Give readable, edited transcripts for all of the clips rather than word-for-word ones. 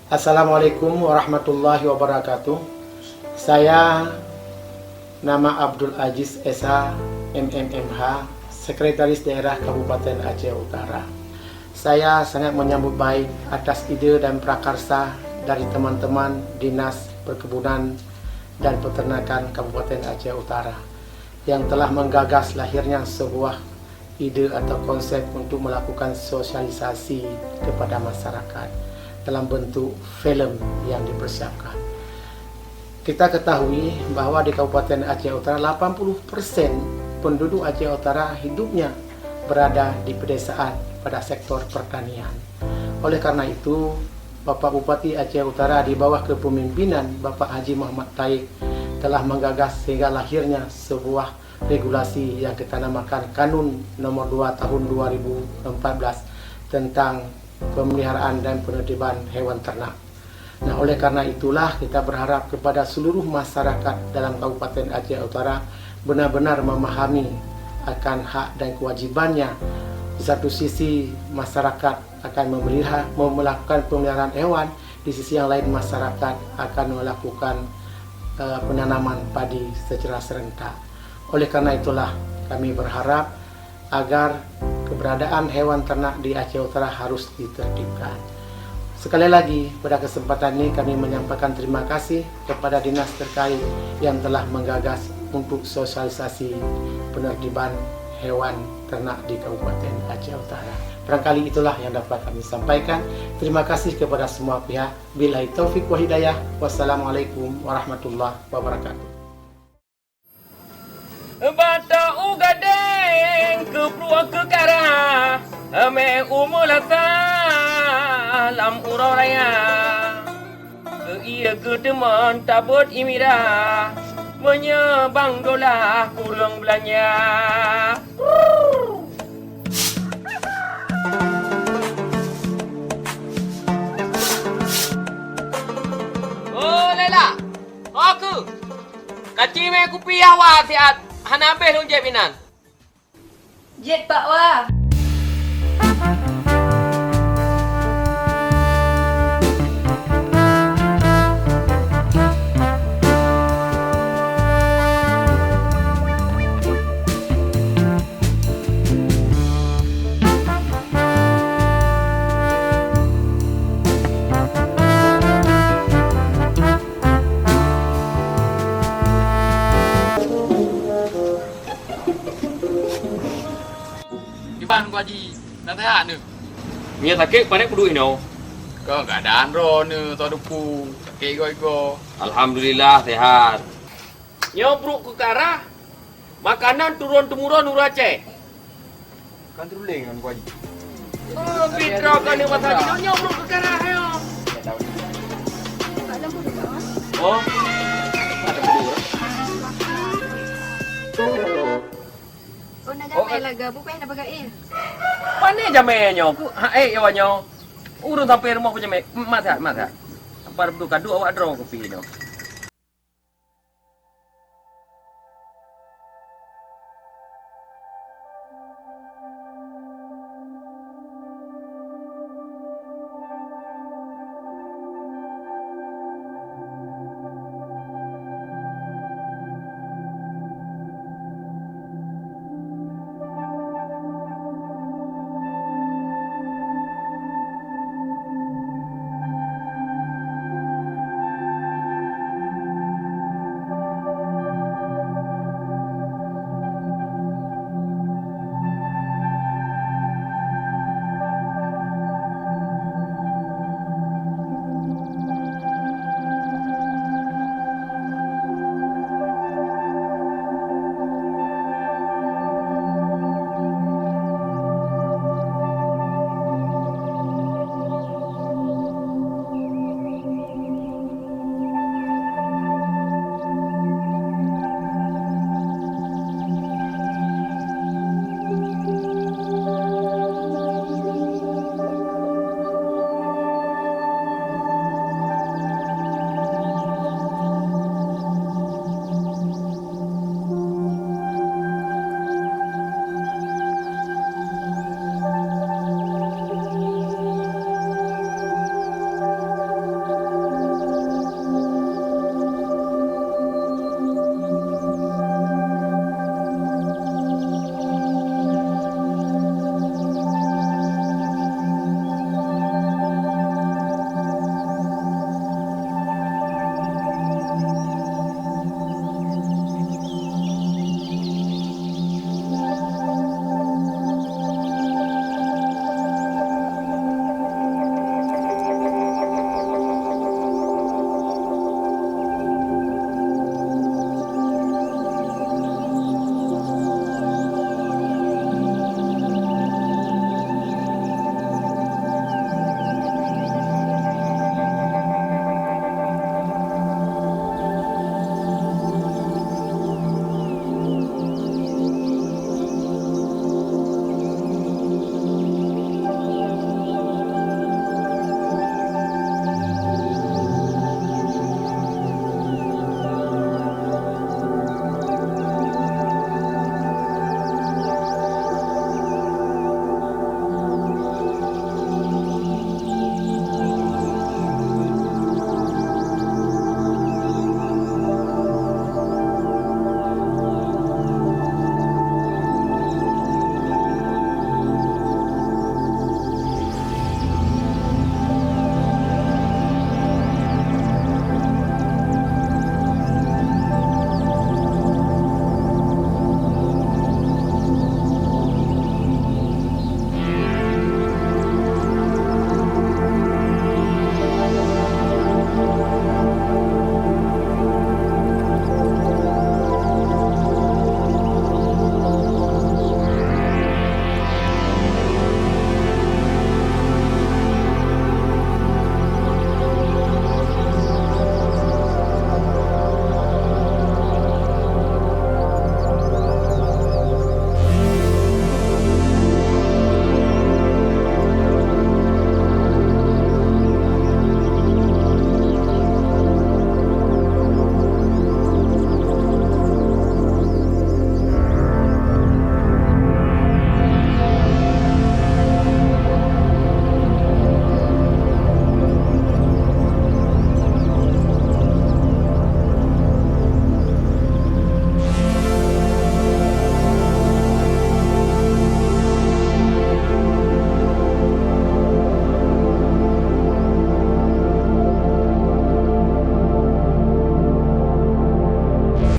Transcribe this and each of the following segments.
Assalamualaikum warahmatullahi wabarakatuh. Saya nama Abdul Aziz Esa MMMH, Sekretaris Daerah Kabupaten Aceh Utara. Saya sangat menyambut baik atas ide dan prakarsa dari teman-teman Dinas Perkebunan dan Peternakan Kabupaten Aceh Utara yang telah menggagas lahirnya sebuah ide atau konsep untuk melakukan sosialisasi kepada masyarakat dalam bentuk film yang dipersiapkan. Kita ketahui bahwa di Kabupaten Aceh Utara 80% penduduk Aceh Utara hidupnya berada di pedesaan pada sektor pertanian. Oleh karena itu, Bapak Bupati Aceh Utara di bawah kepemimpinan Bapak Haji Muhammad Taib telah menggagas sehingga lahirnya sebuah regulasi yang kita namakan Kanun Nomor 2 Tahun 2014 tentang pemeliharaan dan penertiban hewan ternak. Nah, oleh karena itulah kita berharap kepada seluruh masyarakat dalam Kabupaten Aceh Utara benar-benar memahami akan hak dan kewajibannya. Di satu sisi masyarakat akan melakukan pemeliharaan hewan, di sisi yang lain masyarakat akan melakukan penanaman padi secara serentak. Oleh karena itulah kami berharap agar keberadaan hewan ternak di Aceh Utara harus ditertibkan. Sekali lagi, pada kesempatan ini kami menyampaikan terima kasih kepada dinas terkait yang telah menggagas untuk sosialisasi penertiban hewan ternak di Kabupaten Aceh Utara. Barangkali itulah yang dapat kami sampaikan. Terima kasih kepada semua pihak. Billahi taufik wa hidayah. Wassalamualaikum warahmatullahi wabarakatuh. Bata ugadeng ke prua ke kara ame umulata lam uroraya ke iya ke teman tabut imira menyebang dolah kurang belanja. Oh Lela, aku kaci me kupi awak siat Hanabe dong Jepinan. Jet Pak Wah. Ban qua gì đang thấy hạn nữa Mia sakit panek kudu ino. có cả đàn rồi nữa tao được pu kê gọi go Alhamdulillah sehat. Nyobruk ke kara makanan turun temurun Nur Aceh. kan teruling kan qua gì Oh, Fitra kan yang mata jino nyobruk ke kara ayo. Oh, ada berdua Oh, nagamay laga. Bupay na bagain. mana jame nyo? Yawa nyo. Urun sampai rumah punya jame. Masa. Apa betul kadu awak draw kopi nyo.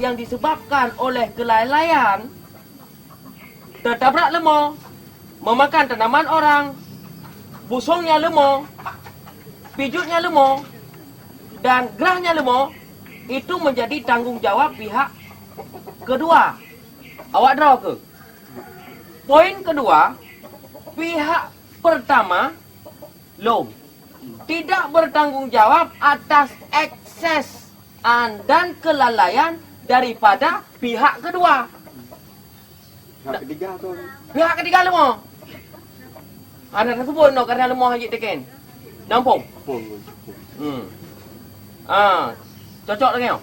yang disebabkan oleh kelalaian, tertabrak lemah, memakan tanaman orang, busungnya lemah, pijutnya lemah, dan gerahnya lemah, itu menjadi tanggungjawab pihak kedua. Awak draw ke? Poin kedua, pihak pertama, Long, tidak bertanggungjawab atas ekses dan kelalaian daripada pihak kedua. Pihak ketiga tu. Pihak ketiga lemah. Ada tersebut no kerana lemah hajit teken. Nampung? Pun. Cocok lagi no?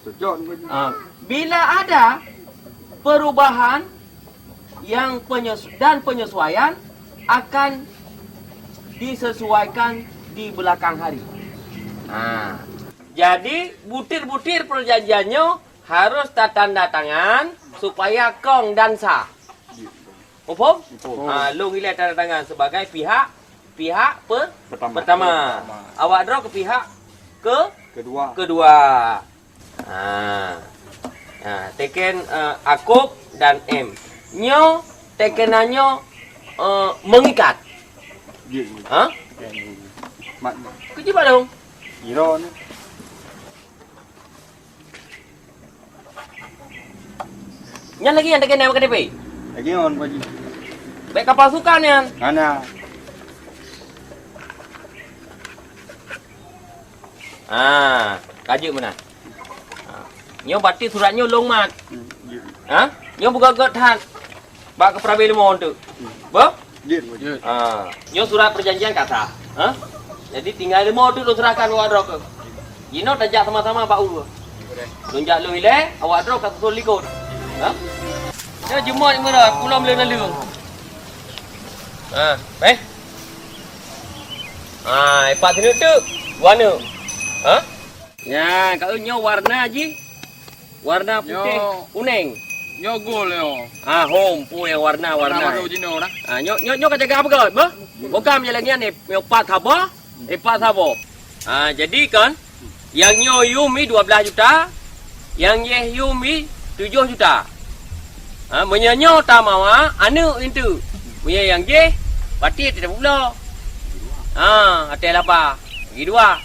Cocok pun. Bila ada perubahan yang penyesuaian akan disesuaikan di belakang hari. Jadi butir-butir perjanjiannya harus tanda tangan supaya kong dan sah. Faham? Long nilai tanda tangan sebagai pihak pertama. Awak draw ke pihak kedua. Teken Akub dan M. Nyo tekenannya mengikat. Mak. Kerja apa dong? Kira ni. Yang lagi yang teken yang makan DP? Lagi on baju. Baik kapal sukan yang. Mana? Kaji mana? Nyo bati suratnya long mat. Nyo buka getan. Bak ke prabe lemon tu. Ba? Dia baju. Nyo surat perjanjian kata. Jadi tinggal lemon tu lo serahkan awak draw ke. Yino tajak sama-sama bak ulu. Lonjak lu ile, awak draw kata suruh likut. Dia jemur ni mana? Pulau boleh lalu. Epat sini tu. Warna. Ya, kau nyo warna je. Warna putih, kuning. Nyo gol yo. Home pu yang warna. Baru jino dah. Nyo kata jaga apa kau? Ba? Bukan je lagi ni, epat haba, epat haba. Jadi kan yang nyo Yumi 12 juta, yang ye Yumi 7 juta. Menyanyo tamawa anu itu. Punya yang je pati tidak pula. Hotel apa? Bagi dua.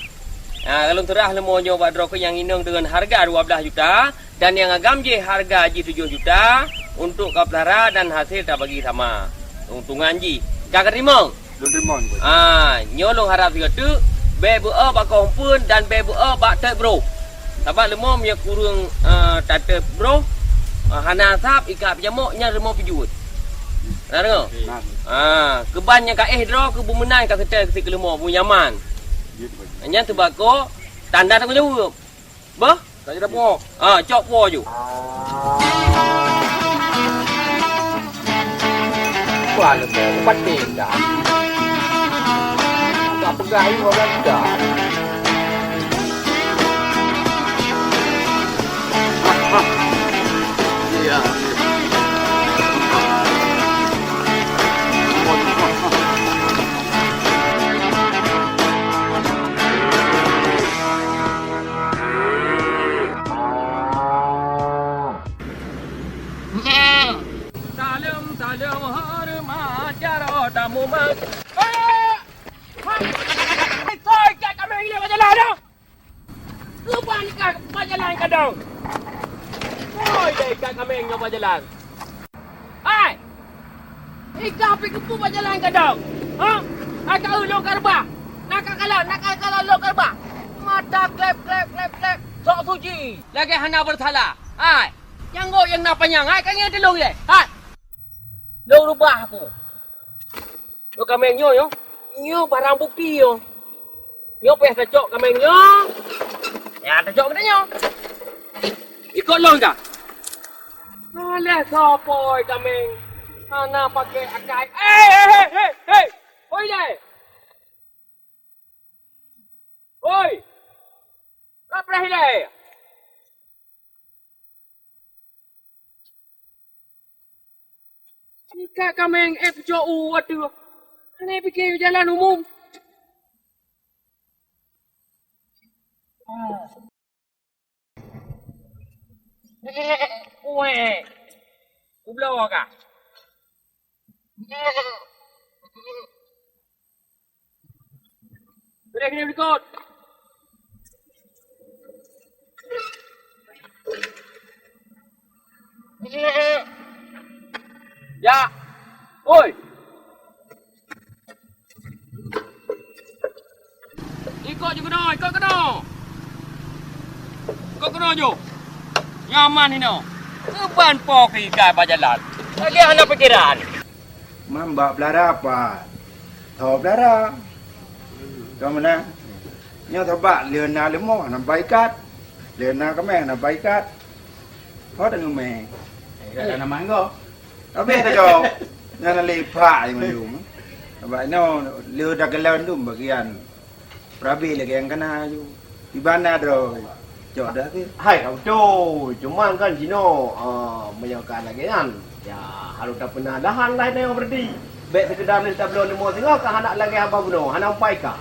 Kalau terah lemonyo buat draw ke yang inong dengan harga 12 juta dan yang agam je harga je 7 juta untuk kaplara dan hasil tak bagi sama. Untungan je. Kak terima? Lu terima ni. Nyolong harap juga tu be bua bak kompun dan be bua bak tek bro. Sebab lemom yang kurang tata bro. Hana sap ikat pijamok nya remo pijut. Nah dengar? Kebannya ka draw ke bumenan ka ketel ke lemo bu nyaman. Nya tebako tanda tak jawab. Bah? Tak ada po. Cok po ju. Wah, lu pati dah. Tak pegai orang dah. Ya. Salam hormat jaro tamu mak. Koi kat kami ini berjalan dah. Lupa ni kat berjalan kadang. Koi deh kat kami ini berjalan. Hai. Ika api kepu berjalan kadang. Akak ulung karba. Nak kalau ulung karba. Mata klep. Sok suci. Lagi hana bersalah. Hai. Yang go yang nak panjang. Hai kan yang telung ye. Hai. Đâu rubah aku. Yo kameng yo. Yo barang bukti yo. Yo peh tecok kameng yo. Ya tecok kena yo. Ikut long dah. Alah sopoi kameng. Ana pakai akai. Hey. Oi le. Oi. Apa le? Jika kami FJU waduh, ini pikir jalan umum. Weh. Ku blow ka. Boleh kena berikut. Ya. Oi. Ikut je kena, ikut kena. Ikut kena je. Nyaman ni no. Keban poki kai bajalan. Lagi anak pikiran. Mamba belara apa? Tahu belara. Kau mana? Nyo tabak leuna lemo na baikat. Leuna kemeng na baikat. Kau dah ngomeng. Ada nama kau? Tapi tak jauh. Yang lepak yang melum. Tabak no leu dah gelan tu bagian. Prabi lagi yang kena ju. Di mana dah? Jauh dah ke? Hai kau tu, cuman kan Cino menyakan lagi kan. Ya, harus tak pernah dahan lain yang berdi. Baik sekedar ni tak belum nemu tengok kan anak lagi apa guna, anak umpai kah?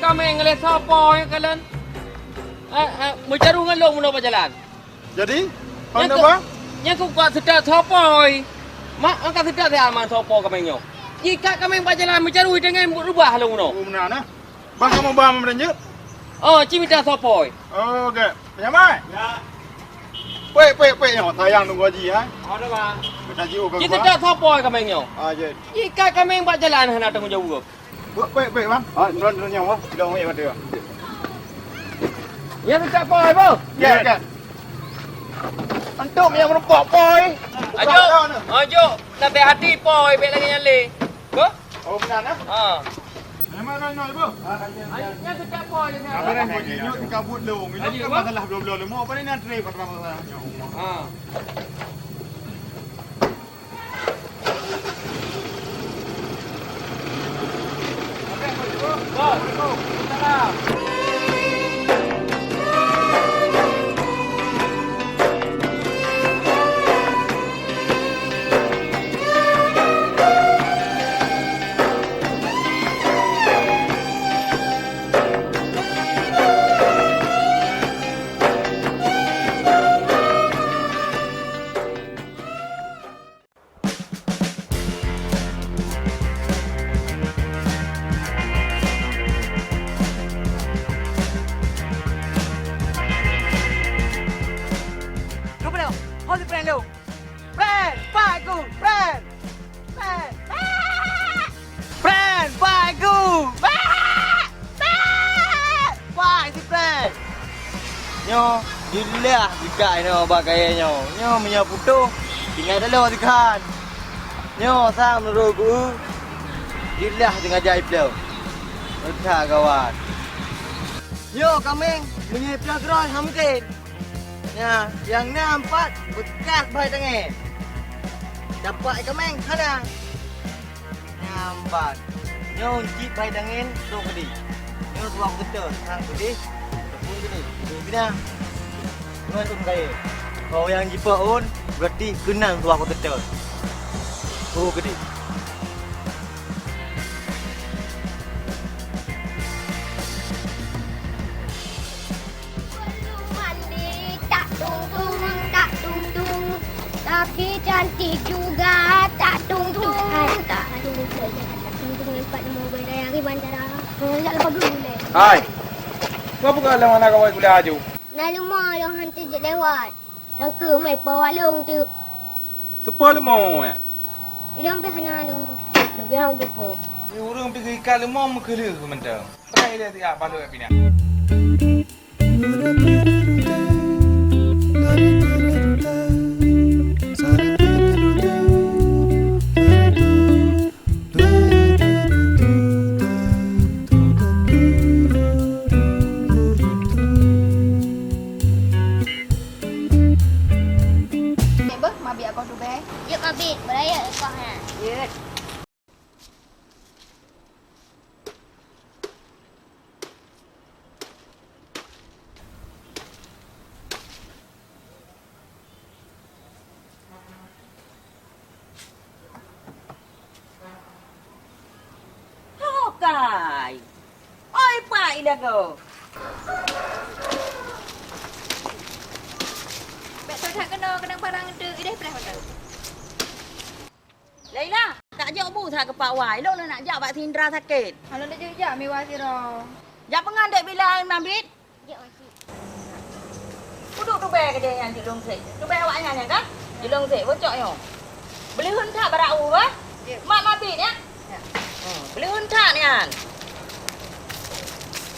Kami ngelihat siapa yang kalian mencaru ngelong mula berjalan. Jadi? Yang apa? Yang ku buat sedap siapa? Mak angkat sedap saya aman siapa kami nyo. Jika kami berjalan mencaru dengan rubah lalu mula. Mana nah? Bang kamu bawa merenjut? Oh, cimita siapa? Oh, okey. Penyamai? Ya. Pek yang tayang tunggu haji ha. Ada bang. Kita jiu ke. Jika sedap siapa kami nyo. Ah, je. Jika kami berjalan hendak tanggung jawab. Pek bang. Ah, turun yang apa? Bilang yang ada. Ya sedap boy, bang. Ya, kan. Antum yang merempok boy. Ajo, nanti hati boy, baik lagi nyali. Ko? Oh, benar nah. Ha. Memang nak ibu. Ya sedap boy. Apa yang kau jiu kabut lu. Minum kan masalah belum lemu. Apa ni nak try kat masalah. Ha. Nyo, gila juga ini bagainya. Nyo menyapu tu, tinggal dalam ikan. Nyo sang merugu, gila dengan ajaib tu. Udah kawan. Nyo kami menyiapkan gerai hamkin. Ya, yang nampak bekas baik tangan. Dapat kami kana. Nampak. Nyo cip baik tangan tu kedi. Nyo tuang betul, sang kedi. Kena Dengan tu kaya Kau yang jipa pun berarti kenal tu aku tetel. Oh gede. Mandi tak tung-tung tapi cantik juga tak tung-tung tak tung-tung empat nombor dari bandara. Tak lepas dulu boleh. Hai. Kau bukan lawan nak kau kuliah aju. Nak rumah yang hantar je lewat. Yang ke mai bawa long tu. Sepuluh lemau ya. Dia sampai sana long tu. Lebih hang tu. Ni orang pergi ikan lemau mengkelih ke mentang. Try dia tiap balu kat pina. Pak ida kau. Bek tak kena barang tu ide pedah betul. Laila, tak ajak bu tak ke Pak Wai. Lo nak ajak Pak Tindra sakit. Kalau dah jejak mewah siro. Jak pengadek bila mabit. Ya wajib. Duduk tu beg dia yang di long sek. Tu beg awaknya nya kan? Di long sek bocok yo. Beli hunta barau ba? Mak mabit ya? Beli hunta ni kan.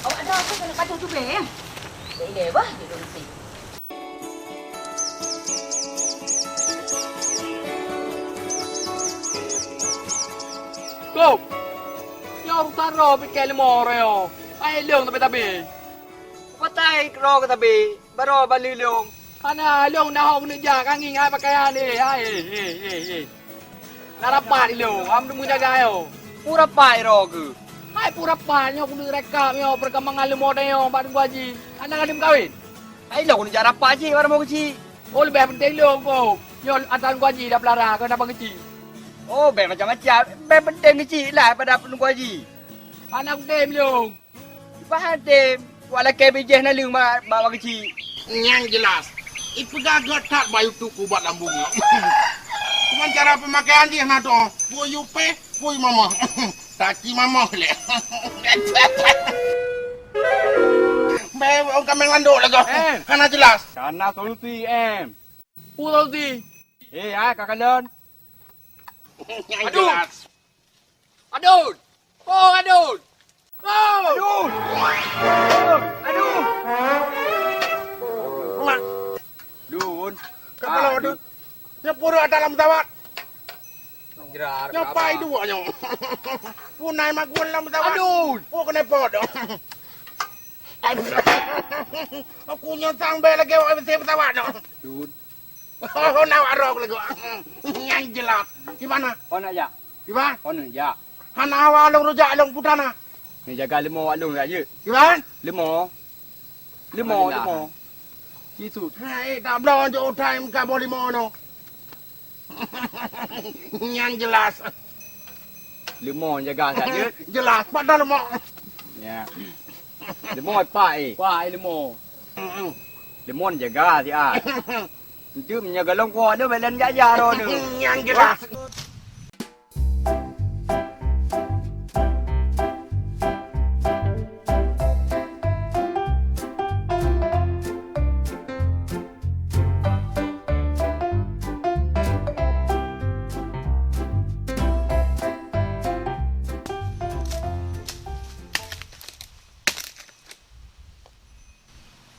Awak ada apa kena patuh tu beg? Dia bah di long sek. Cô, nhau ta rồi bị kẹt mò rồi à? Ai lương tao bị tabi? Patay ro ka tabi. Baro balilong. Ana lương na hong ni ja kang ngai pakaian ni. Ai. Narapat ni lương, am tu muda gayo. Pura pai ro ke. Ai pura pa nyo kunu rekam yo perkembangan lemo dah yo bang gaji. Ana ngadim kawin. Ai lo ni jara pa ji bar mo kecil. Oh lebih penting lương ko. Yo atan gaji dah pelara kau dapat kecil. Oh, be macam-macam. Be penting kecil lah pada penunggu haji. Anak dem lương. Faham tem. Wala ke bijih na lung bawa kecil. Yang jelas, itu gagal tak bayu tu kubat lambungnya. Cuma cara pemakaian dia nak tu, puyu pe, puyu mama, taki mama le. Be, orang kami landuk lagi. Karena jelas. Karena solusi em. Pulau ti. Kakak don. Yang jelas. Adun. Oh adun. Oh. Aduh. Aduh. Mak, Dun. kalau tu, nyepura dalam tawat, Jerar. nyapai dua nyo. Punai magun dalam tawat. Adun. Oh kena pot. Aku nyentang be lagi awak betul tawat no. Dun. Oh, nak arok lagi. Yang jelas. Gimana? Kau nak jak? Gimana? Kau nak jak? Hana awak long rujak long putana. Ni jaga lemo wak long tak je. Gimana? Lemo. Lemo. Cisut. Hai, tak belum je time ka boleh mono. Yang jelas. Lemo jaga tak je. Jelas padahal mo. Ya. Lemo pai. Wah ilmu. Lemo jaga si ai. Itu menjaga longkok dia belen gaya ro ni. Yang jelas.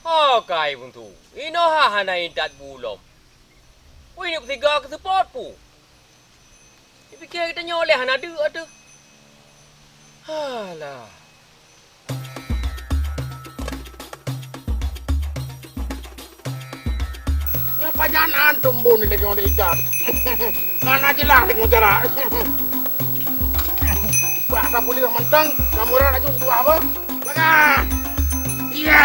Oh kai pun tu. Ino ha hanai dat bulom. Woi ni ketiga ke support pu. Ni fikir kita nyoleh hana ada. Halah. Ngapa jangan tumbuh ni dengan ikat. Karena jelas dengan cara. Bahasa boleh mentang, kamu orang aja dua apa? Baga. Iya.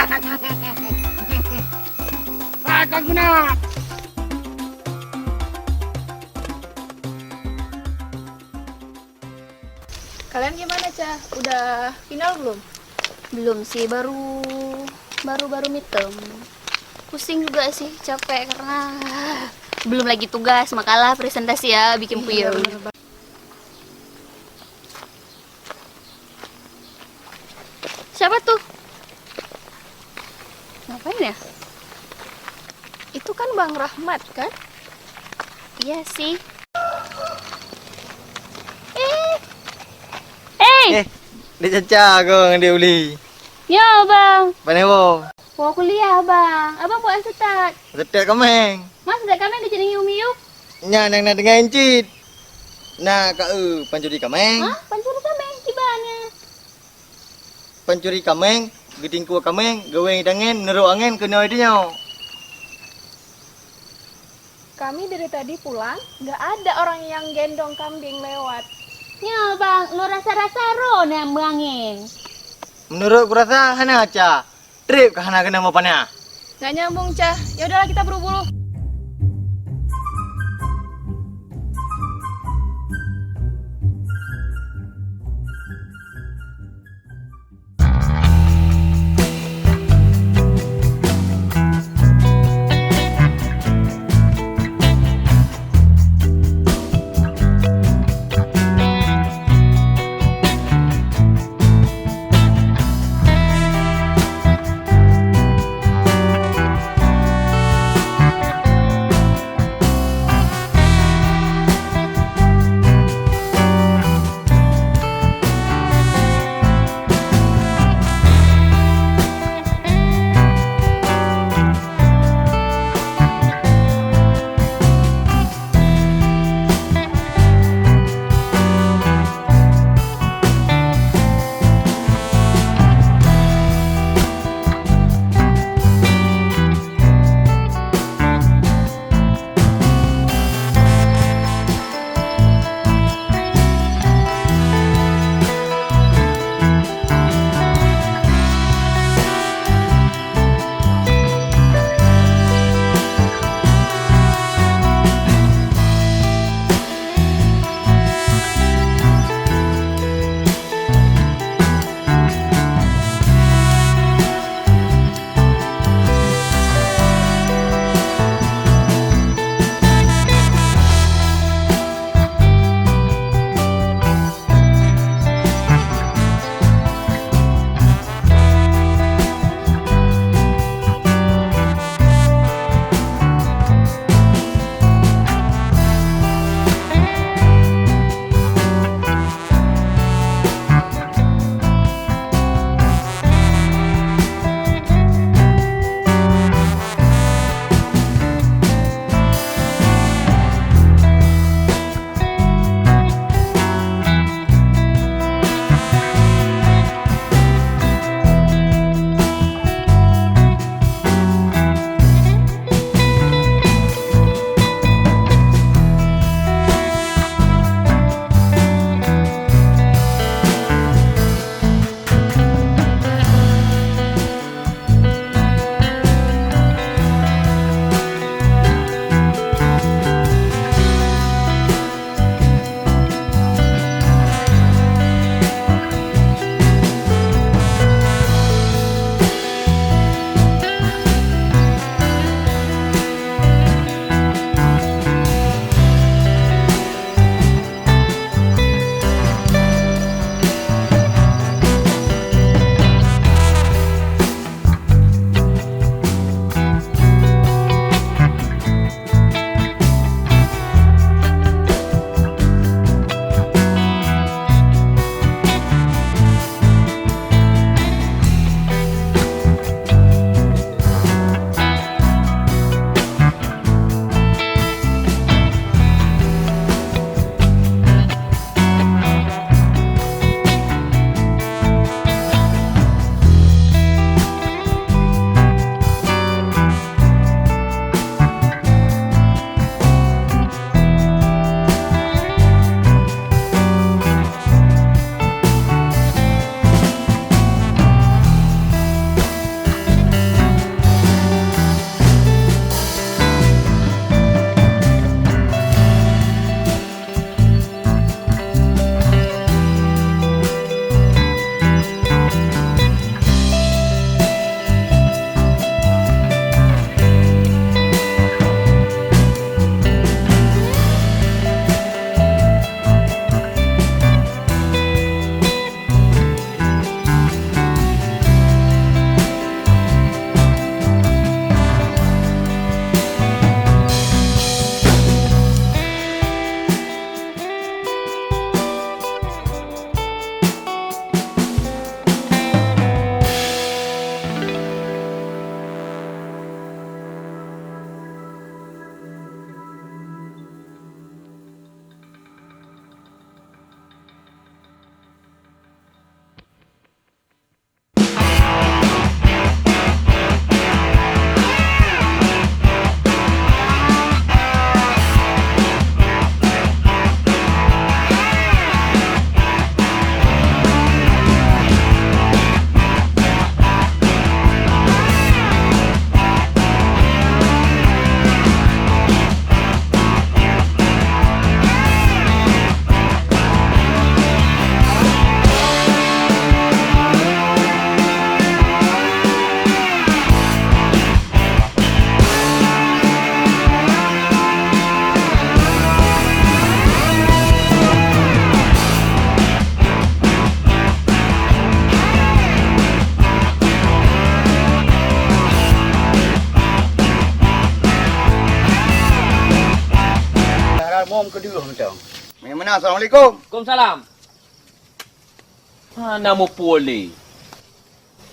Akan kena. Kalian gimana, Cah? Udah final belum? Belum sih, baru midterm. Pusing juga sih, capek karena belum lagi tugas, makalah, presentasi ya, bikin puyeng. Siapa tuh? Ngapain ya? Itu kan Bang Rahmat, kan? Iya sih. Dia caca kau dengan dia uli. Ya, Bang. Pandai bo. Mau kuliah, Bang. Abang buat setat. Setek kameng. Mas, setat kami di sini miuk. Nya nang nak dengan encit. Nah, kak pancuri kameng. Hah? Pancuri kami gimana? Pancuri kameng, getingku kameng, gaweng dangen, neruk angin kena dia. Kami dari tadi pulang, nggak ada orang yang gendong kambing lewat. Ya, Bang. Lo rasa-rasa ro nambangin. Menurut ku rasa hana aja. Trip ke hana kena mau panah. Nggak nyambung, Cah. Ya udahlah, kita buru-buru. mom kedua macam. Mana Assalamualaikum. Waalaikumsalam. Mana mau pulih?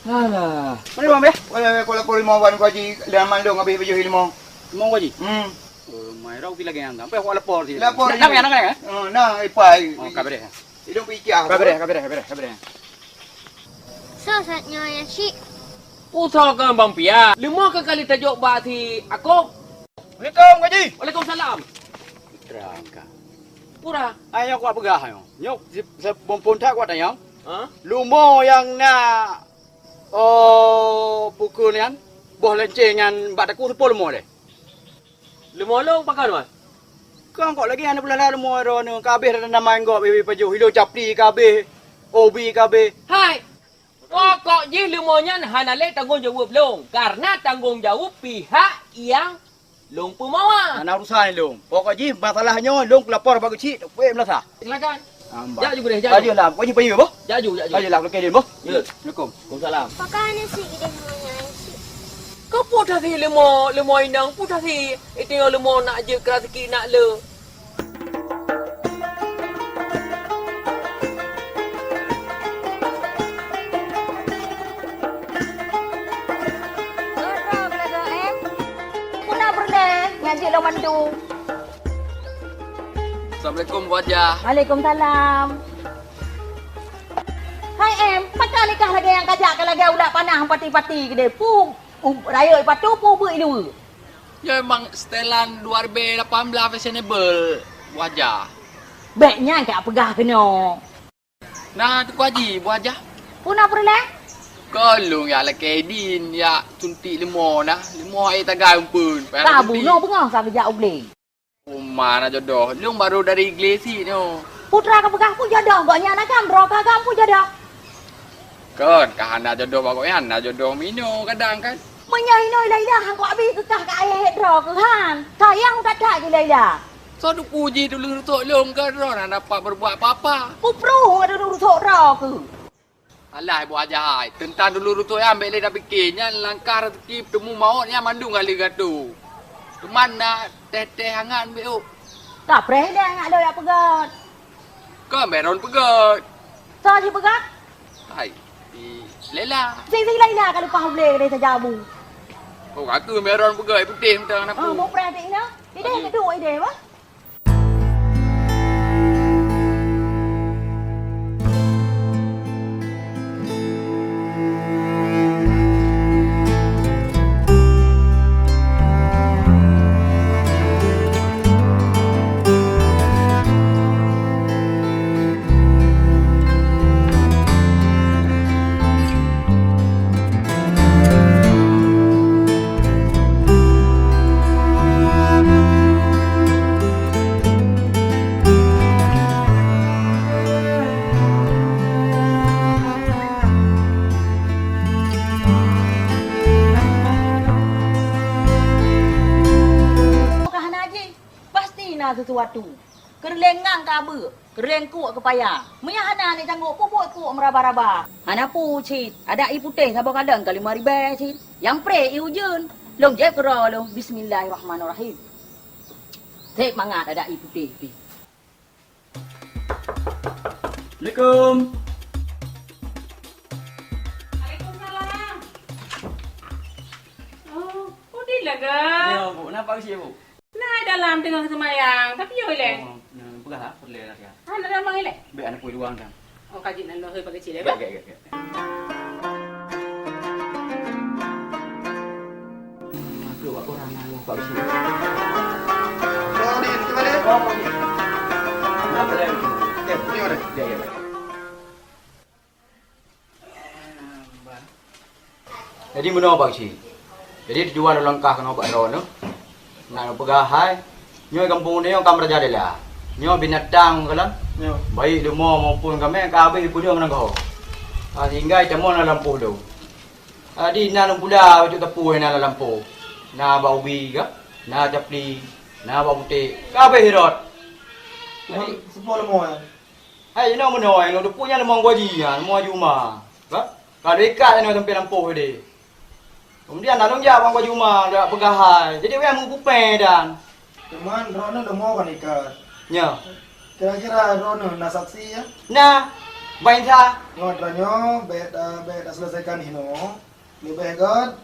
Alah. Mana bang be? Kalau mau wan ko ji dalam mandong habis baju ilmu. Mau gaji? Hmm. Mai rau pila gangan. Sampai aku lapor sih. Lapor. Nak kan? Nah, ipai. Oh, kabar. Hidung pikir. Kabar. So, saatnya ya, Syik. Usaha kan Bang Pia. Lima kali tajuk bati aku. Assalamualaikum gaji. Waalaikumsalam. Terangkan. Pura. Ayo aku pegah ayo. Nyok sepompon tak kuat ayo. Ha? Lumo yang nak pukul ni kan. Boh lencengan bak aku sepuluh lumo deh. Lima long pakai mas. Kau kok lagi anak belah lumo ro ni kabeh ada nama engkau bibi paju hilo capli kabeh. Obi kabeh. Hai. Pokok je limonya hanale tanggung jawab long. Karena tanggung jawab pihak yang long pemawa. Anak urusan ni long. Pokoknya masalahnya long lapor bagi cik. Weh belah sah. Silakan. Ambak. Jaju boleh, jaju. Ayo lah, kau ni pergi boh. Jaju. Ayo lah, okey dia boh. Ya. Assalamualaikum. Waalaikumsalam. Pakana Syik kita semuanya, Syik. Kau putar si limo inang putar si itu yang limo nak je kerasiki nak le. Ngaji lo mandu. Assalamualaikum wajah. Waalaikumsalam. Hai em, macam nikah lagi yang kajak ke lagi udah panah pati-pati gede. Pu raya patu pu bui dulu. Ya memang setelan 2018 fashionable wajah. Baiknya kak pegah kena. Nah, tu haji wajah. Pun apa le? Kolong ya la kedin ya tunti limo nah. Limo ai tagai umpun. Tabu no pengah sa kejak ubli. Mana jodoh. Lu baru dari Iglesi no. Putra ke pegah pun jodoh, gaknya anak kan roka kamu jodoh. Kan kahana jodoh pokoknya ana jodoh mino kadang kan. Menyai noi lai dah hang ko abi kekah ka ayah hetro ke han. Sayang tak tak ke lai dah. So du puji dulu tok long kan ro nak dapat berbuat apa-apa. Pupru ada dulu tok ro ke. Alah ibu aja hai. Tentang dulu rutuk ya ambil dah fikirnya langkah rezeki temu mautnya mandung kali gatu. Teman nak teh hangat ambil. Tak preh dah ngak lo ya pegat. Kau meron pegat. Sa si pegat? Hai. Lela. Si lai dah kalau paham boleh kedai sajabu. Oh aku meron pegat putih mentang nak. Mau preh dik na. Ide kedua ide apa? Sesuatu. Kerlengang kabe, kereng kuat kepaya. Munya hana ni janggut pupuk kuat meraba-raba. Hana pu cit, ada i putih sabar kadang kali 5,000 cit. Yang pre i ujun. Long jep kera long. Bismillahirrahmanirrahim. Tep mangat ada i putih pi. Assalamualaikum. Waalaikumsalam. Oh, udah lah ke? Ya, Bu. Nampak sih, Bu. Nah, dalam tengah semayang. Tapi yo ile. Pegah lah, boleh lah ya. Ah, dalam bang ile. Baik anak kuih luang kan. Oh, kaji nan lo he pakai cile. Baik. Aku buat orang lalu Pak Bisi. Oh, ni kita balik. Apa dia? Ni ada. Ya. Jadi mana Pak Bisi? Jadi tujuan langkah kena buat ron tu. Nak pegahai. Nyo kampung ni yang kam raja dia. Nyo binatang kalang. Yo. Baik demo maupun kami kabeh pun dia menangkau. Hingga temu na lampu tu. Di na pula tu tapu na lampu. Na baubi ka, na capli, na bauti. Kabeh hirot. Semua lemah. Hai no menoi, no punya lemong gajian, mau juma. Ka? Kalau ikat no sampai lampu dia. Kemudian nak lonjak bang baju rumah dak pegahai. Jadi we mung kupe dan. Cuman Rono lemah kan ikat. Nya. Kira-kira Rono nak saksi ya? Nah, bain tha. Ngotranyo bet selesaikan hino. Lebih god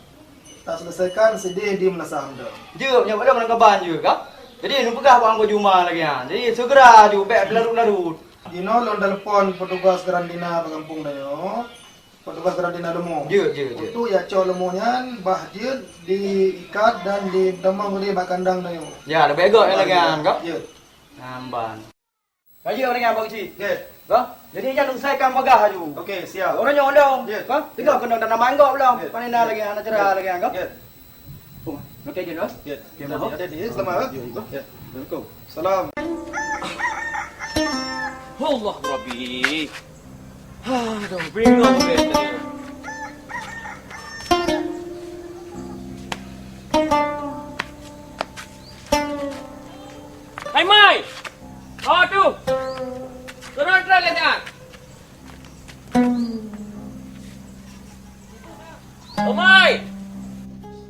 tak selesaikan sedih di melasam dah. Je nya pada mana kaban je kap. Jadi nu pegah buang ko juma lagi ya. Jadi segera ju bet larut-larut. Dino lon telepon petugas karantina kampung dayo. Petugas karantina lemo. Je. Itu ya col lemonyan bahjid diikat dan didemang di bakandang dayo. Ya, ada begok yang lagi kan kap. Ya. Namban. Kaji orang yang bang cik. Ya. Kah? Jadi jangan selesaikan pegah ju. Okey, siap. Orang yang ondong. Ya. Kah? Tiga kena dan nama enggak belum. Ya. Panina lagi anak cerah lagi kan kap. Ya. Oh, okey je nos. Ya. Jadi selamat. Ya. Assalamualaikum. Salam. Allah Rabbi. Aduh, bingung kita. Hai Mai. Oh tu. Turun lihat. Oh Mai.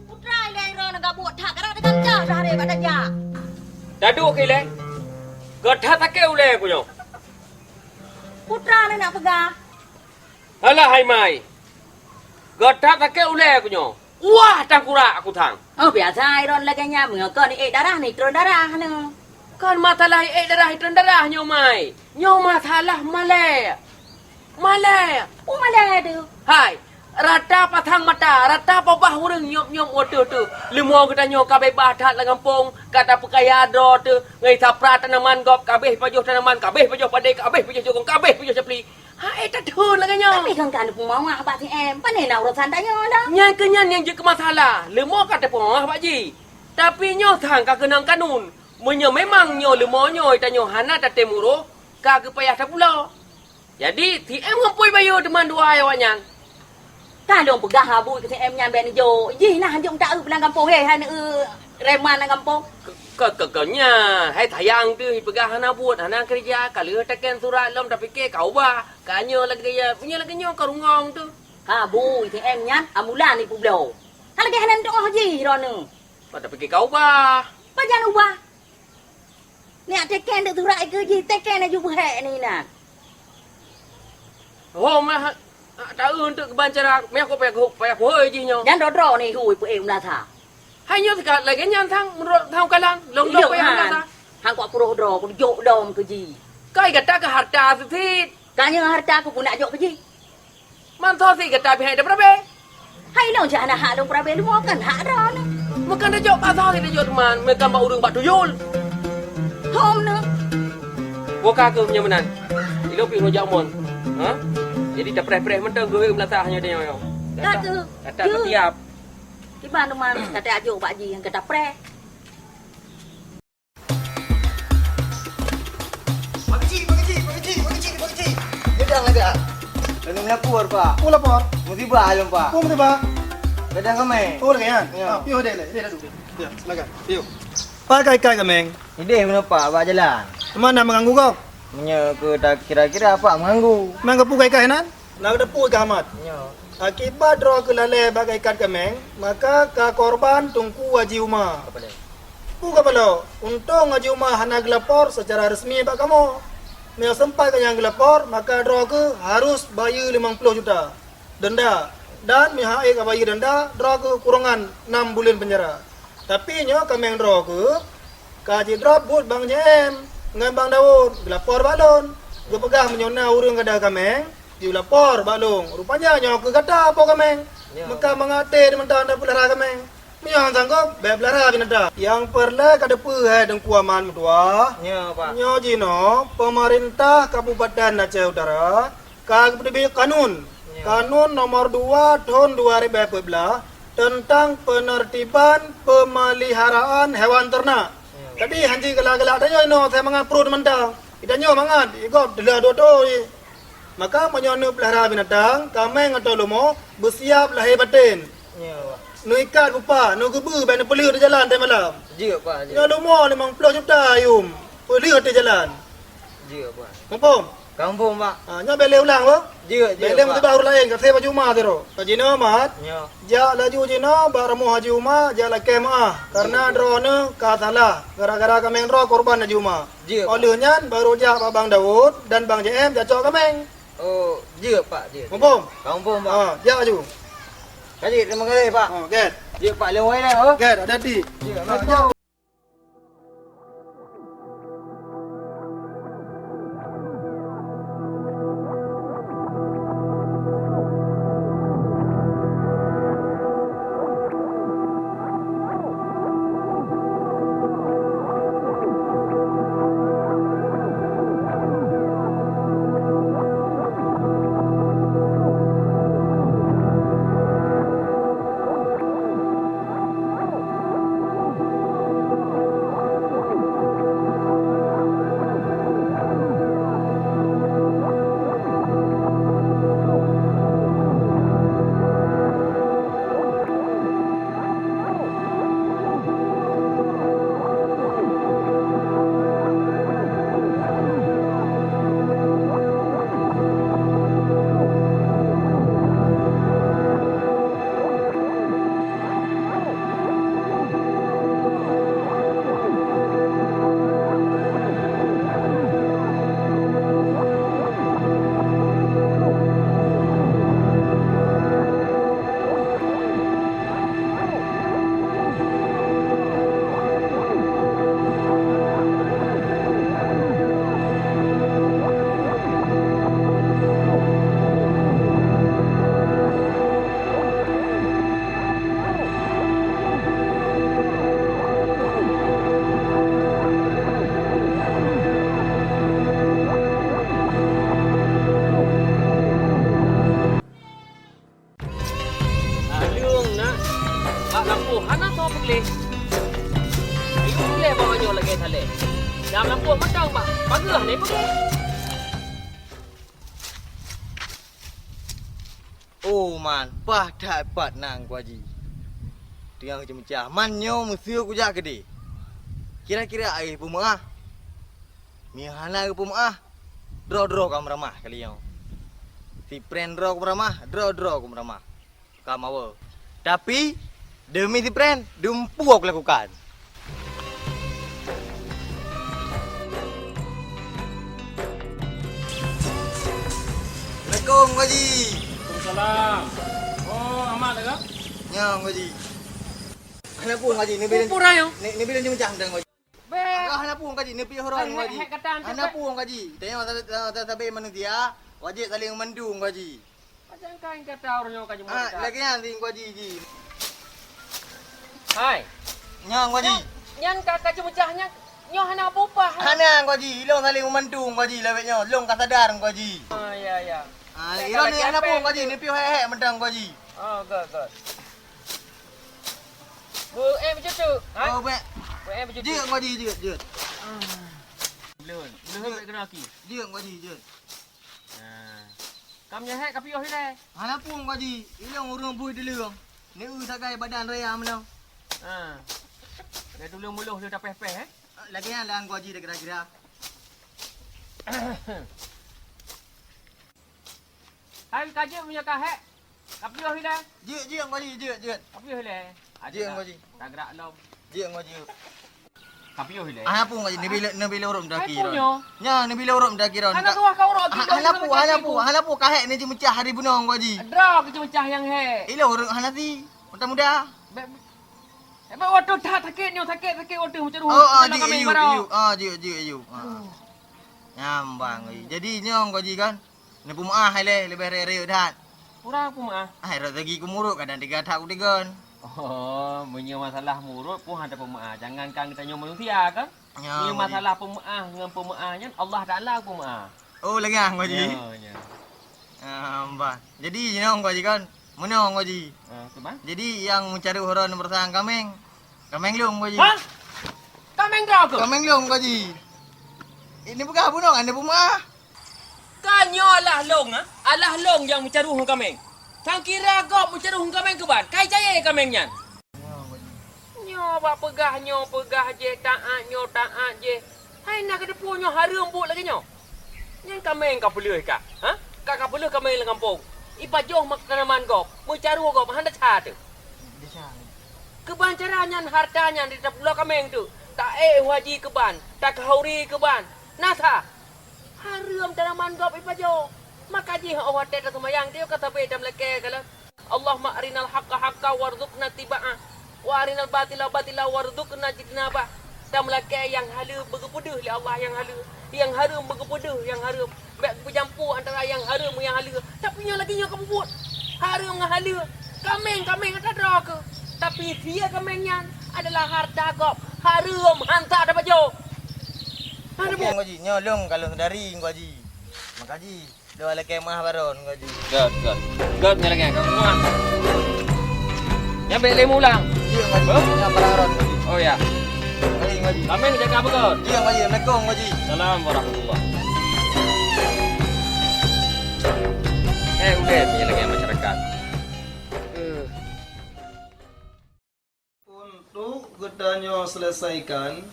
Putra ile ro naga buat thak ra dengan ja sare pada ja. Dadu kile. Gatha take ule punya. Putra ni nak pegah. Alah hai Mai. Gatha take ule punya. Wah, tangkura aku thang. Oh biasa iron lagi nya mengko ni darah ni turun darah ni. Kan masalah darah itu darah nyomai. Nyoma salah malay. Malay. Oh malah tu. Hai. Rata patang mata, rata babah urang nyop-nyop oto tu. Limo kita nyok kabeh bahat la kampung, kata pekaya do tu, ngai sapra tanaman gop kabeh pajuh tanaman, kabeh pajuh padai, kabeh pajuh jogong, kabeh pajuh sepli. Hai tak thun la kanyo. Tapi kan pun mau ngah ba em, pane nak urusan tanya dah. Nyai kenyan yang je ke masalah. Limo kata pengah pak ji. Tapi nyo thang ka kenang kanun. Menyo memang nyo limo nyo tanyo hana tatemuro, ka ke payah ta pula. Jadi TM ngampoi bayo teman dua awaknya. Kalau pegah habu ke em nyan ben jo. Ji nah jong tak belang kampung he han reman nang kampung. Kekenya, hai tayang tu pegah hana buat hana kerja kalau teken surat lom tapi ke kau ba. Kanyo lagi ya, punya lagi nyo karungong tu. Habu ke em nyan amulan ni publo. Kalau ke hanan dong haji rono. Tapi ke kau ba. Pa jangan ubah. Ni teken dak surat ke ji teken aju he ni nah. Oh mah tahu untuk kebancara meh ko payah ko hoi ji nyo. Jan dodro ni hui pu em la tha. Hai nyo dekat lagi nyan thang menurut thang kalang long long payah kata. Hang kwa pro dro ku jo dom ke ji. Kai kata ke harta sitit. Kanya harta ku pun nak jo ke ji. Man tho si kata pi hai dah berapa? Hai no jana ha dong prabe lu kan ha ro ni. Makan dah jok pasal kita jok teman. Mereka mbak urung bak tuyul. Hom no. Boka ke punya menan. Ilo pi rojak mon. Ha? Jadi dah preh-preh mentang gue belasah hanya dia yo. Kata setiap. Di mana man kata ajo pak ji yang kata pre. Pakcik. Gedang ada. Dengan lapor pak. Oh lapor. Musibah alam pak. Oh tiba. Gedang kami. Oh lagi kan? Ya. Piu deh le. Dia dulu. Ya, silakan. Piu. Pakai kai kameng. Ide kenapa pak jalan? Mana mengganggu kau? Nya ke tak kira-kira apa mengganggu. Manggapu kai kai nan? Nak ada pui kamat. Nya. Akibat draw kelale bagai ikat kameng, maka ka korban tungku haji umah. Apa dia? Buka balo. Untung haji umah hana gelapor secara resmi pak kamu. Meo sampai ke yang gelapor, maka draw ke harus bayar 50 juta denda. Dan mihai ka bayar denda, draw ke kurungan 6 bulan penjara. Tapi nyo kameng draw ke kaji drop buat bang jem, ngan bang Daud, gelapor balon. Gue pegah menyona urang kada kameng. Dilapor balung. Rupanya nyo ke kata apa kameng. Maka mengate di mentah anda pelara kameng. Miang sanggup beb pelara binada. Yang perle kada puhe deng kuaman mutua. Nya pak. Nyo jino pemerintah Kabupaten Aceh Utara kag kanun. Kanun nomor 2 tahun 2014 tentang penertiban pemeliharaan hewan ternak. Tadi hanji gelak-gelak tanya no saya mengapro mentang. Idanyo mangat igop delah dodo. Maka menyono pelihara binatang, kami ngatau lomo bersiap lahir batin. Ya, Pak. Nu ikat rupa, nu gebu ben pelih di jalan tadi malam. Ya, Pak. Ya lomo 50 juta yum. Pelih di jalan. Ya, Pak. Mumpung Kampung Pak. Nya bele ulang lo. Je Bele mesti baru lain ka saya baju ma tero. Kajina mat. Nya. Ja laju jina baramu haji uma ja la kema karena drone ka salah gara-gara kameng ro korban haji uma. Je. Olehnya baru ja Bang Daud dan Bang JM ja cok kameng. Oh, je Pak, je. Mumpung. Kampung Pak. Ja laju. Kaji, terima kasih Pak. Get. Je Pak lewai dah. Oh. Get ada di. Je, Pak. boleh. Itu boleh bawa nyo lagi sale. Jam lampu matang pak. Bagus ni pergi. Oh man, pah dapat nang ku haji. Dengan macam-macam. Man nyo mesti ku jak gede. Kira-kira air pemaah. Mihana ke pemaah. Draw-draw kam ramah kali nyo. Si friend draw ku ramah, draw-draw ku ramah. Kam awal. Tapi demi si friend, dumpu aku lakukan. Assalamualaikum Ku Haji. Waalaikumsalam. Oh, amat dah. Ya Ku Haji. Hana pun Ku Haji, ni bilan. Pura yo. Ni bilan jeng macam dah Ku Haji. Be. Hana pun Ku Haji, ni piye horan Ku Haji. Hana pun Ku Haji. Tengok sabe manusia, wajib saling mendung Ku Haji. Macam kain kata orang yo kaji Ah, lagi nanti Ku Haji ji. Hai. Ya Ku Haji. Nyan kakak cemecahnya nyo hana apa-apa. Hana Ku Haji, ilong saling memandung Ku Haji lawetnya. Long ka sadar Ku Haji. Oh, ya ya. Ah, ilong ni hana pun Ku Haji, ni piye hek mendang Ku Haji. Oh, good. Bu, macam tu. Hai. Oh, be. Bu, macam tu. Ji Ku Haji, ji. Belum baik kena lagi. Ji Ku Haji, ji. Kamu nyahek kapi yo hile. Hana pun Ku Haji, ilong urung bui dulu. Ni sagai badan raya menang. Dia dulu muluh dia dah peh-peh Lagi yang lang Ku Haji dah kira-kira. Hai kaji punya kahek. Kapi yo hile. Ji Ku Haji, ji. Kapi yo hile. Ji Ku Haji. Tak gerak lom. Ji Ku Haji. Kapi yo hile. Hana pun Ku Haji, ni bila urut dah Hai kira. punyo. Ya, ni bila urut dah kira. Hana tuah kau rot. Hana pun kahek ni cemecah hari bunong Ku Haji. Draw ke cemecah yang he. Ilo urut hana si. Muda-muda. Ba waktu dah sakit waktu macam tu. Oh, ji ayu. Ah, ji ayu. Nyambang oi. Jadi nyong Ku Haji kan. Ni pumaah hai lebih rere dah. Kurang pun mah. Ai rezeki ku muruk kadang 3 tahun digon. Oh, punya masalah murut pun ada pemaaf. Jangankan kita nyo manusia kan. Ya, Punya masalah pemaaf dengan pemaafnya Allah Taala pemaaf. Oh, lagi ang Ku Haji. Ya. Mbah. Jadi nyong Ku Haji kan. Menong Ku Haji. Kemana? Jadi yang mencari horon bersang kameng. Kameng long Ku Haji. Ha? Kameng kau ke? Kameng long Ku Haji. Ini bukan bunong, anda pemaah. Kanyo alah long ah. Alah long yang mencari hong kameng. Tang kira kau mencari hong kameng ke ban? Kai jaya kamengnya. Nyo ba pegah je taat je. Hai nak ada punyo harum but lagi nyo. Yang kameng ka pelih ka. Ha? Ka pelih kameng le kampung. Ipa joh mak tanaman gop. Mu caru gop handa cha tu. Keban caranya hartanya di pulau kameng tu. Tak waji keban, tak hauri keban. Nasa. Harum tanaman gop ipa joh. Maka ji awat tet semayang dia kata be jam leke kala. Allahumma arinal haqqa haqqa warzuqna tiba'ah. Wa arinal batila batila warzuqna jitnabah. Dan melaka yang halu bergepuduh oleh Allah yang halu. Yang harum bergepuduh yang harum. Baik bercampur antara yang harum yang halu. Tapi yang lagi yang kamu buat. Harum dengan halu. Kameng ada drah ke. Tapi dia kamengnya adalah harta kau. Harum hantar dapat jauh. Ada Okey Haji, nyolong kalau dari Haji. Maka Haji, doa le kemah baron Haji. Gad nyelengnya kamu mah. Yang beli mulang. Iya Haji, nya baron Haji. Oh ya. Haji. Kameng jaga apa kau? Iya Haji, Assalamualaikum Haji. Salam warahmatullah. Udah nyelengnya masyarakat. Untuk gedanya selesaikan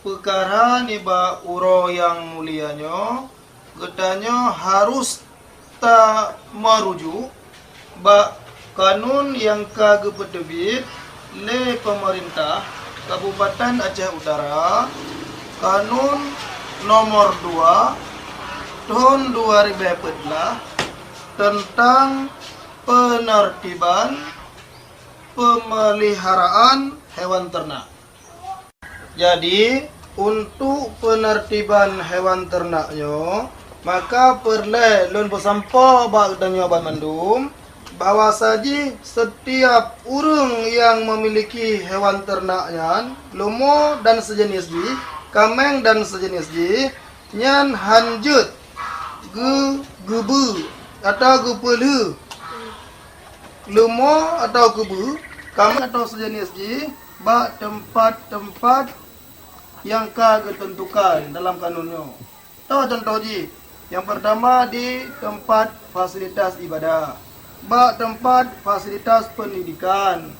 perkara niba uro yang mulianya, gedanya harus tak merujuk ba kanun yang kagepedebit le pemerintah Kabupaten Aceh Utara, kanun nomor 2 tahun 2014 tentang penertiban pemeliharaan hewan ternak. Jadi untuk penertiban hewan ternaknya, maka perlu lun bersampa bagdanya Bandung bahwa saja setiap orang yang memiliki hewan ternaknya, lumo dan sejenis ji, kameng dan sejenis ji, nyan hanjut gebu atau gepelu, lumo atau gebu, kameng atau sejenis ji, bak tempat-tempat yang ketentukan dalam kanunnya. Tahu contoh ji, yang pertama di tempat fasilitas ibadah, bak tempat fasilitas pendidikan.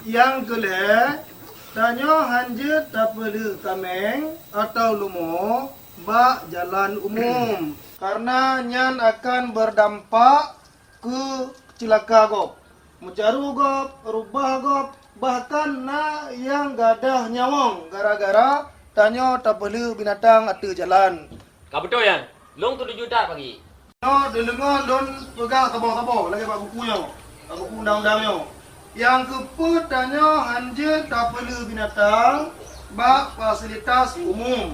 Yang kedua, tanya hanjut tak perlu kameng atau lumo bak jalan umum, karena nyan akan berdampak ke cilaka gop, mencaru gop, rubah gop, bahkan na yang gadah nyawang gara-gara tanya tak perlu binatang atau jalan. Kau betul ya? Long 7 juta pagi. No, dengar don pegang tabung-tabung lagi pak bukunya, pak buku undang-undangnya. Yang keputanya hanjut tak perlu binatang, bak fasilitas umum.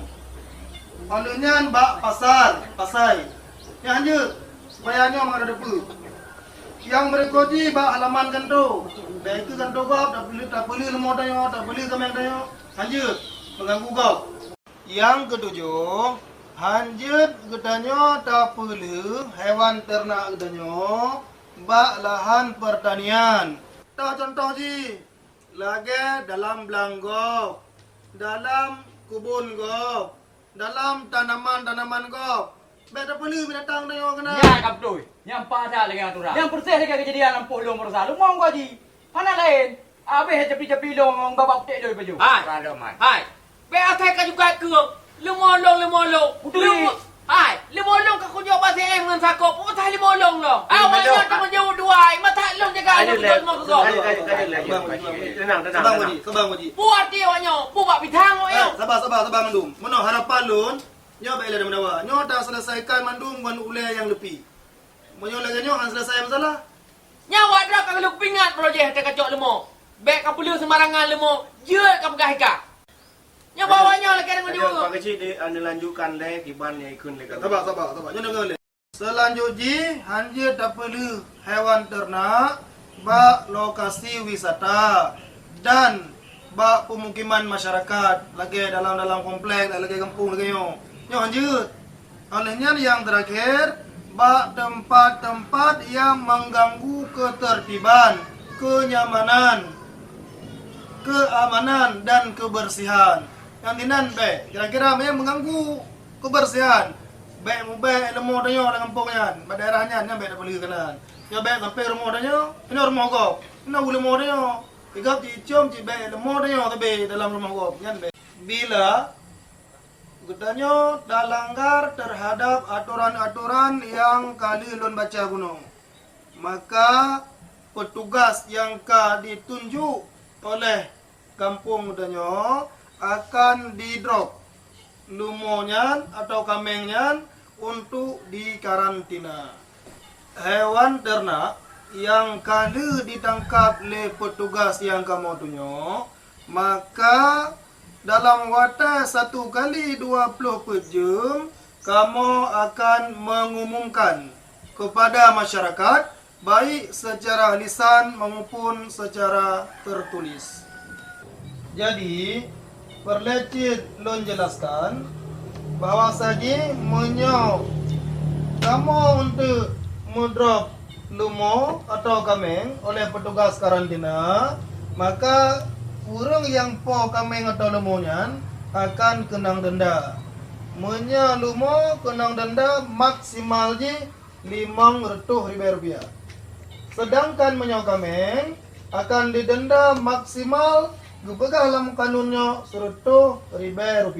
Anunya bak pasai. Yang hanjut, bayarnya mana ada pu. Yang berikutnya bak halaman kantor. Baik itu kantor kau tak perlu lemah tanya, tak perlu kameng tanya. Hanjut, mengganggu kau. Yang ketujuh, hanjut gedanya tak perlu hewan ternak gedanya bak lahan pertanian. Tahu contoh ji, lagi dalam belanggop, dalam kubun gop, dalam tanaman gop. Baik tak perlu binatang tanya kena. Ya kap tu. Yang pada lagi aturan. Yang persis lagi kejadian lampu lo merasa. Lu mau Haji? Mana lain? Habis cepi-cepi lo ngomong babak petik lo baju. Hai. Be atai ka juga ke. Lemolong. Hai, lemolong ka kunyo ba si dengan sakop. Utai lemolong lo. Awaknya cuma jauh dua. Mata long jaga lo betul mau ke. Sabang Haji. Buat dia awaknya. Buat bitang awaknya. Sabar mandum. Mana harapan lun? Nyo baiklah dah mendawa. Nyo dah selesaikan mandum wan ulai yang lebih. Menyo lagi nyo akan selesai masalah. Nyawa dah kalau pingat projek tak kacok lemo. Baik ka perlu sembarangan lemo. Je ka pegah ka. Nya bawanya lagi dengan dia. Pak kecil dia anda lanjutkan le kiban yang ikun le. Sabar. Nyo dengar le. Selanjutnya hanjut tak perlu hewan ternak bak lokasi wisata dan bak pemukiman masyarakat lagi dalam komplek lagi kampung lagi nyo. Nyo hanjut. Olehnya yang terakhir bak tempat-tempat yang mengganggu ketertiban, kenyamanan, keamanan dan kebersihan. Yang tinan be, kira-kira yang mengganggu kebersihan. Be lemo danyo dengan kampungnya, daerahnya nya be tak boleh kenan. Ya be sampai rumah danyo, ini rumah kau. Ini boleh rumah danyo. Igap di cium ci be lemo danyo tapi dalam rumah kau, nyan be. Bila Getanyo dah langgar terhadap aturan-aturan yang kali lon baca kuno. Maka petugas yang ditunjuk oleh kampung getanyo akan di-drop lumonyan atau kamengnya untuk dikarantina. Hewan ternak yang kali ditangkap oleh petugas yang kamu tunjuk, maka dalam waktu 1 kali 20 per jam, kamu akan mengumumkan kepada masyarakat, baik secara lisan maupun secara tertulis. Jadi, perlecit lon jelaskan bahawa saja kamu untuk mendrop lumo atau kameng oleh petugas karantina, maka orang yang po kameng atau lumonya akan kenang denda. Menya lumo kenang denda maksimal je Rp500,000. Sedangkan menya kameng akan didenda maksimal gubegah dalam kanunnya Rp100,000.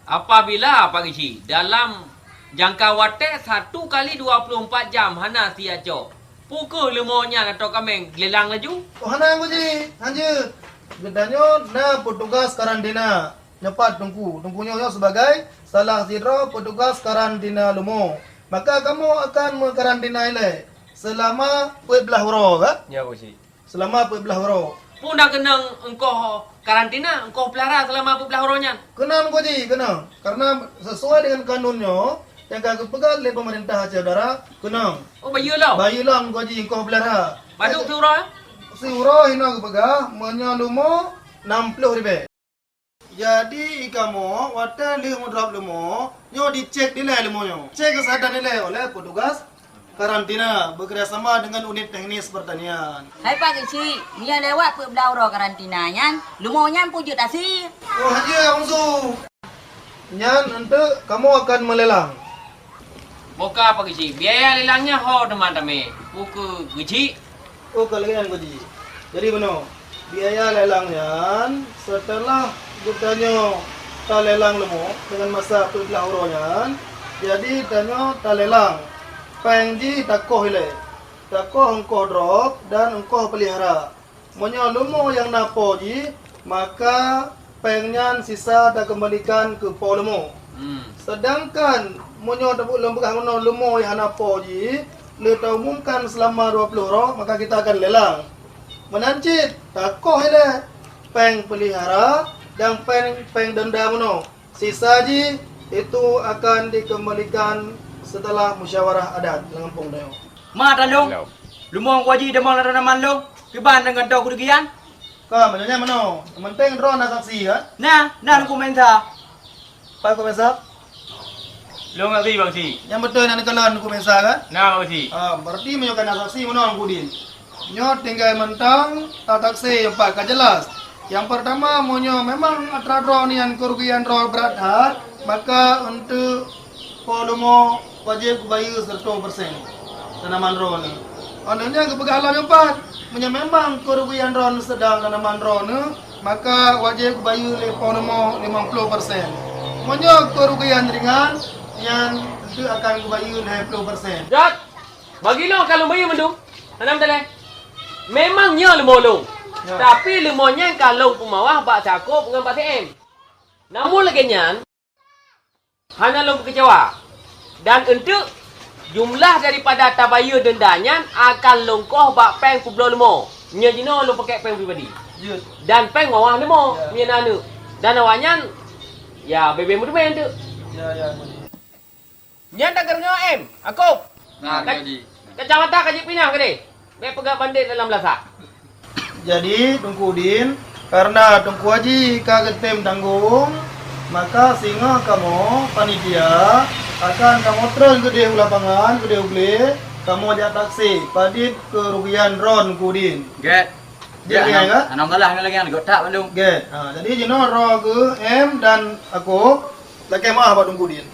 Apabila Pak Gizi dalam jangka waktu 1 kali 24 jam hana tiaco pukul lemonya atau kameng lelang laju. Oh hana aku je, hanya gedanyo na petugas karantina nyepat tungkunya sebagai salah satu petugas karantina lumo. Maka kamu akan mengkarantina ile selama 12 horo kan? Ya Pak Gizi. Selama 12 horo. Pun dah kenang engkau karantina, engkau pelihara selama 12 horonya. Kenang aku je, kenang. Karena sesuai dengan kanunnya yang kagak pegang oleh pemerintah Aceh Utara, kenang. Oh bayulah. Bayulang kau je kau pelihara. Baduk surah. Si uro hina aku pegang menyalumo Rp60,000. Jadi kamu waktu li mudrop lumo, nyo dicek nilai lumonyo. Cek kesadaran nilai oleh petugas karantina bekerjasama dengan unit teknis pertanian. Hai Pak Gizi, dia lewat belau karantinanya, lumonya pujud asih. Oh haji langsung. Nyan nanti kamu akan melelang. Boka Pak Gizi, biaya lelangnya ho teman-teman. Buku Gizi. Oh kalian gaji. Jadi benar. Biaya lelangnya setelah bertanya tak lelang lemu dengan masa 12 euronya. Jadi tanya tak lelang. Pengji takoh ile. Takoh engkau drop dan engkau pelihara. Monya lemu yang napo ji, maka pengnya sisa tak kembalikan ke po lemu. Sedangkan monya tabuk lembah mono lemu yang napo ji, kita umumkan selama 20 euro, maka kita akan lelang. Menancit, takoh ile, peng pelihara dan peng denda mono. Sisa ji itu akan dikembalikan setelah musyawarah adat dengan kampung dayo. Ma talong. Lumong waji demang tanaman lo. Kiban dengan tau kudigian. Ka, menanya mano? Penting ro na saksi kan? Nah aku mensa. Pak Komesa? Lo ngerti Pak Gizi? Yang betul nak kalan Komesa kan? Nah Pak Gizi. Berarti menyokan saksi mano ang kudin. Nyo tinggal mentang tak taksi yang pak jelas. Yang pertama monyo memang atradro nian kerugian ro berat hat, maka untuk polumo wajib bayar 100% tanaman ro ni. Andanya kepegalan yang empat, memang kerugian ro sedang tanaman ro ni, maka wajib bayar le polumo 50%. Monyo kerugian ringan yang itu akan bayar 50%. Jat. Bagilo kalau bayi mendung. Tanam tele. Memangnya lemolong. Ya. Tapi lemonya kalau pemawah bak cakup dengan bak TM. Namun lagi nyan hanya lom kecewa. Dan untuk jumlah daripada tabayur dendanya akan longkoh bak peng kublo lemo. Nya jino lo pakai peng pribadi. Ya. Dan peng mawah lemo Ya. nya nanu. Dan awaknya ya bebe mudu men tu. Ya. Nya tak kerja M. Aku. Nah, Haji. Kecamatan Kaji Pinang ke ni. Be pegak bandit dalam lasak. Jadi Tungku Udin, karena Tungku Haji kaget tem tanggung, maka singa kamu panitia akan kamu terus ke dia lapangan, ke dia ugle, kamu ajak taksi, padit kerugian ron Tungku Udin. Get. Jadi kan? Anong kalah lagi an gotak bandung. Get. Jadi jino ro ke M dan aku lagi maaf Pak Tungku Udin.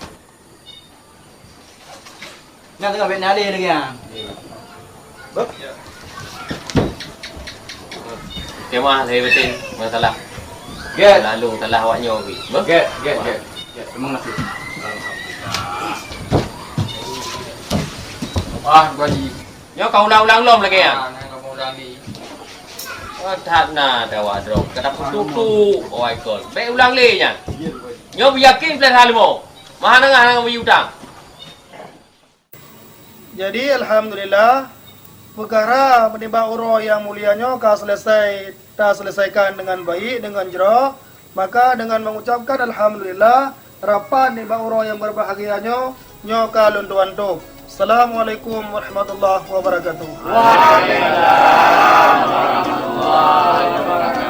Nak tengah bet nali lagi an. Bak. Kemah lebih betul masalah. Get. Lalu telah awaknya pergi. Get. Ya, terima kasih. Ah, gua ji. Nyo kau ulang-ulang lom lagi ya. Ah, nak mau dali. That na dawa drop. Kata putu. Oh my god. Be ulang le nya. Nyo yakin plan hal mo. Mahana ngah nang utang. Jadi alhamdulillah perkara menimba uro yang mulianya tak selesaikan dengan baik dengan jero, maka dengan mengucapkan alhamdulillah rapat menimba uro yang berbahagianya nyo kalun tuan tu. Assalamualaikum warahmatullahi wabarakatuh. Waalaikumsalam warahmatullahi wabarakatuh.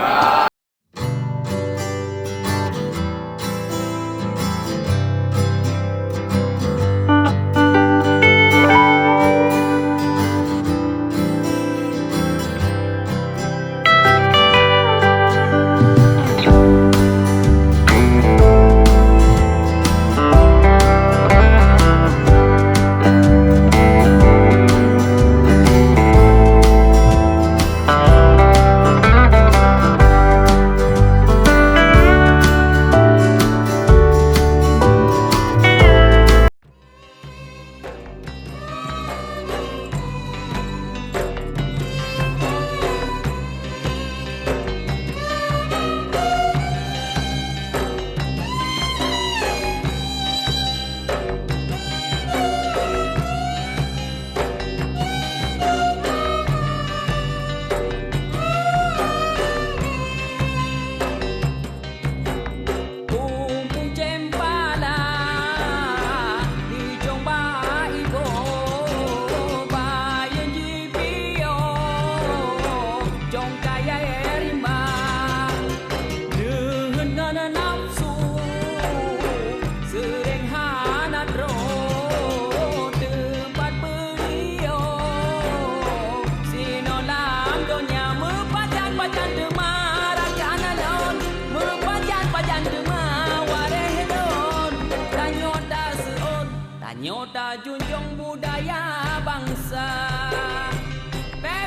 Nyota junjung budaya bangsa.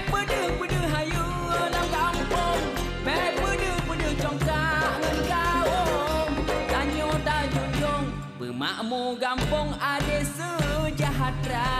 Pedu hayu dalam kampung. Pedu congkak ngan kaum. Nyota junjung pemakmur kampung ade sejahtera.